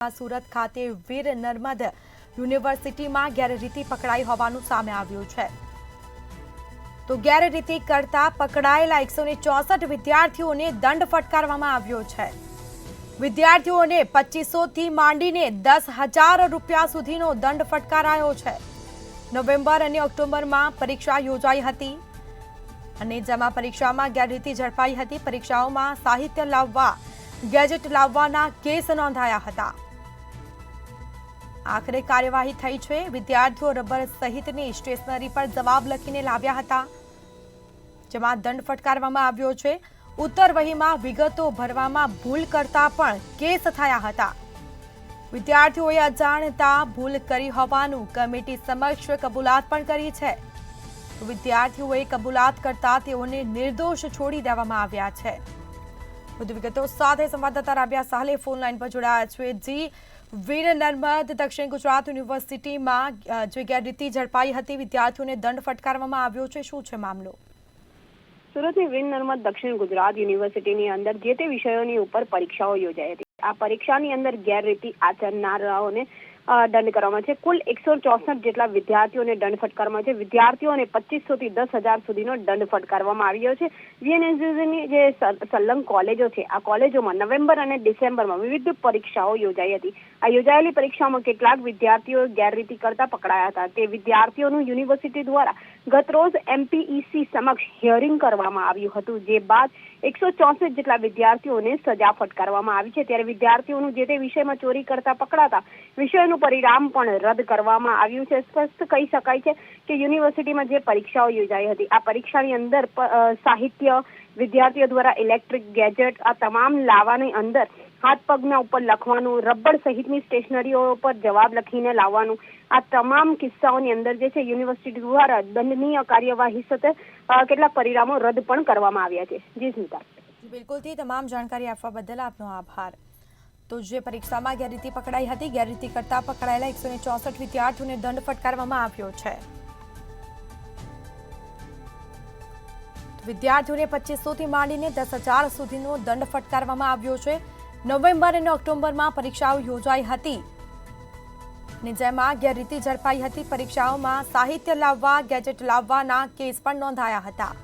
સુરત ખાતે વીર નર્મદ યુનિવર્સિટીમાં ગેરરીતિ પકડાઈ હોવાનું સામે આવ્યું છે। તો ગેરરીતિ કરતા પકડાયેલા 164 વિદ્યાર્થીઓને દંડ ફટકારવામાં આવ્યો છે। વિદ્યાર્થીઓને 2500 થી માંડીને 10,000 રૂપિયા સુધીનો દંડ ફટકારાયો છે। નવેમ્બર અને ઓક્ટોબરમાં પરીક્ષા યોજાઈ હતી અને જેમાં પરીક્ષામાં ગેરરીતિ ઝડપાઈ હતી। પરીક્ષાઓમાં સાહિત્ય લાવવા ગેજેટ લાવવાના કેસ નોંધાયા હતા। આખરે કાર્યવાહી થઈ છે। વિદ્યાર્થીઓ રબર સહિતની સ્ટેશનરી પર જવાબ લખીને લાવ્યા હતા, જેમાં દંડ ફટકારવામાં આવ્યો છે। ઉત્તરવહીમાં વિગતો ભરવામાં ભૂલ કરતા પણ કેસ થયા હતા। વિદ્યાર્થીઓએ અજાણતા ભૂલ કરી હોવાનું કમિટી સમક્ષ કબૂલાત પણ કરી છે। વિદ્યાર્થીઓએ કબૂલાત કરતા તેઓને નિર્દોષ છોડી દેવામાં આવ્યા છે। વધુ વિગતો સાથે સંવાદદાતા રાબિયા સાલે ફોન લાઈન પર જોડાયા છે। જી, વીર નર્મદ દક્ષિણ ગુજરાત યુનિવર્સિટીમાં જે ગેરરીતિ ઝડપાઈ હતી, વિદ્યાર્થીઓને દંડ ફટકારવામાં આવ્યો છે, શું છે મામલો? સુરતની વીર નર્મદ દક્ષિણ ગુજરાત યુનિવર્સિટીની અંદર જે તે વિષયોની ઉપર પરીક્ષાઓ યોજાઈ હતી। આ પરીક્ષાની અંદર ગેરરીતિ આચરનારાઓને દંડ કરવામાં છે। કુલ 164 જેટલા વિદ્યાર્થીઓને દંડ ફટકારવામાં છે। વિદ્યાર્થીઓને 2500 થી 10,000 સુધીનો દંડ ફટકારવામાં આવ્યો છે। વીએનએસયુની જે સંલગ્ન કોલેજો છે, આ કોલેજોમાં નવેમ્બર અને ડિસેમ્બરમાં વિવિધ પરીક્ષાઓ યોજાઈ હતી। આ યોજાયેલી પરીક્ષામાં કેટલાક વિદ્યાર્થીઓ ગેરરીતિ કરતા પકડાયા હતા। તે વિદ્યાર્થીઓનું યુનિવર્સિટી દ્વારા ગતરોજ એમપીઈસી સમક્ષ હિયરિંગ કરવામાં આવ્યું હતું, જે બાદ 164 જેટલા વિદ્યાર્થીઓને સજા ફટકારવામાં આવી છે। ત્યારે વિદ્યાર્થીઓનું જે તે વિષયમાં ચોરી કરતા પકડાતા વિષયનું પરિણામ પણ રદ કરવામાં આવ્યું છે। સ્પષ્ટ કહી શકાય છે કે યુનિવર્સિટીમાં જે પરીક્ષાઓ યોજાઈ હતી, આ પરીક્ષાની અંદર સાહિત્ય, વિદ્યાર્થીઓ દ્વારા ઇલેક્ટ્રિક ગેજેટ, આ તમામ લાવવાની અંદર હાથ પગના ઉપર લખવાનું, રબર સહિતની સ્ટેશનરીઓ પર જવાબ લખીને લાવવાનું, આ તમામ કિસ્સાઓની અંદર જે છે યુનિવર્સિટી દ્વારા દંડનીય કાર્યવાહી સાથે કેટલાક પરિણામો રદ પણ કરવામાં આવ્યા છે। જી સ્મિતા। બિલકુલથી તમામ જાણકારી આપવા બદલ આપનો આભાર। તો જે પરીક્ષામાં ગેરરીતિ પકડાઈ હતી, ગેરરીતિ કરતા પકડાયેલા 164 વિદ્યાર્થીઓને દંડ ફટકારવામાં આવ્યો છે। વિદ્યાર્થીઓને 2500 થી માંડીને 10,000 સુધીનો દંડ ફટકારવામાં આવ્યો છે। નવેમ્બર અને ઓક્ટોબરમાં પરીક્ષાઓ યોજાઈ હતી અને જેમાં ગેરરીતિ ઝડપાઈ હતી। પરીક્ષાઓમાં સાહિત્ય લાવવા ગેજેટ લાવવાના કેસ પણ નોંધાયા હતા।